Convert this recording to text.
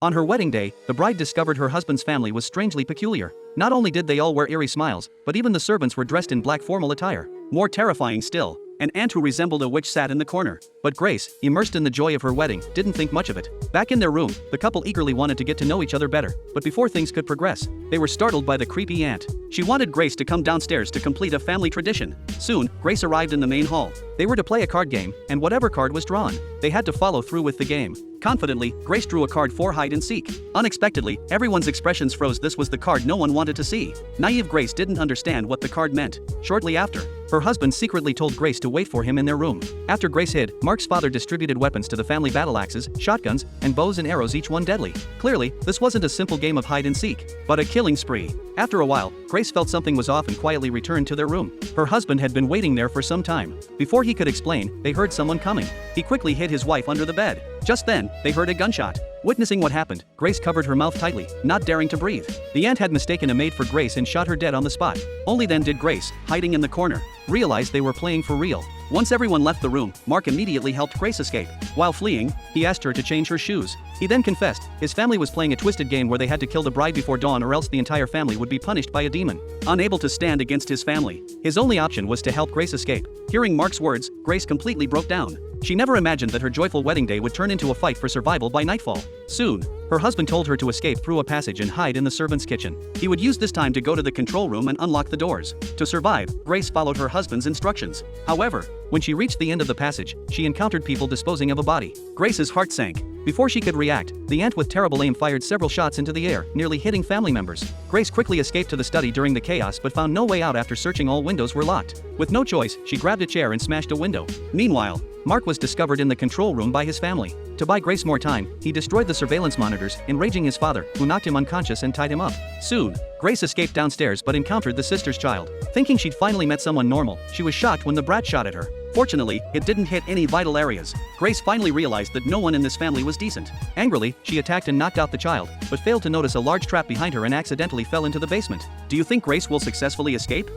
On her wedding day, the bride discovered her husband's family was strangely peculiar. Not only did they all wear eerie smiles, but even the servants were dressed in black formal attire. More terrifying still, an aunt who resembled a witch sat in the corner. But Grace, immersed in the joy of her wedding, didn't think much of it. Back in their room, the couple eagerly wanted to get to know each other better. But before things could progress, they were startled by the creepy aunt. She wanted Grace to come downstairs to complete a family tradition. Soon, Grace arrived in the main hall. They were to play a card game, and whatever card was drawn, they had to follow through with the game. Confidently, Grace drew a card for hide and seek. Unexpectedly, everyone's expressions froze. This was the card no one wanted to see. Naive Grace didn't understand what the card meant. Shortly after, her husband secretly told Grace to wait for him in their room. After Grace hid, Mark's father distributed weapons to the family: battle axes, shotguns, and bows and arrows, each one deadly. Clearly, this wasn't a simple game of hide and seek, but a killing spree. After a while, Grace felt something was off and quietly returned to their room. Her husband had been waiting there for some time. Before he could explain, they heard someone coming. He quickly hid his wife under the bed. Just then, they heard a gunshot. Witnessing what happened, Grace covered her mouth tightly, not daring to breathe. The aunt had mistaken a maid for Grace and shot her dead on the spot. Only then did Grace, hiding in the corner, realize they were playing for real. Once everyone left the room, Mark immediately helped Grace escape. While fleeing, he asked her to change her shoes. He then confessed his family was playing a twisted game where they had to kill the bride before dawn, or else the entire family would be punished by a demon. Unable to stand against his family, his only option was to help Grace escape. Hearing Mark's words, Grace completely broke down. She never imagined that her joyful wedding day would turn into a fight for survival by nightfall. Soon, her husband told her to escape through a passage and hide in the servants' kitchen. He would use this time to go to the control room and unlock the doors. To survive, Grace followed her husband's instructions. However, when she reached the end of the passage, she encountered people disposing of a body. Grace's heart sank. Before she could react, the aunt with terrible aim fired several shots into the air, nearly hitting family members. Grace quickly escaped to the study during the chaos but found no way out after searching. All windows were locked. With no choice, she grabbed a chair and smashed a window. Meanwhile, Mark was discovered in the control room by his family. To buy Grace more time, he destroyed the surveillance monitors, enraging his father, who knocked him unconscious and tied him up. Soon, Grace escaped downstairs but encountered the sister's child. Thinking she'd finally met someone normal, she was shocked when the brat shot at her. Fortunately, it didn't hit any vital areas. Grace finally realized that no one in this family was decent. Angrily, she attacked and knocked out the child, but failed to notice a large trap behind her and accidentally fell into the basement. Do you think Grace will successfully escape?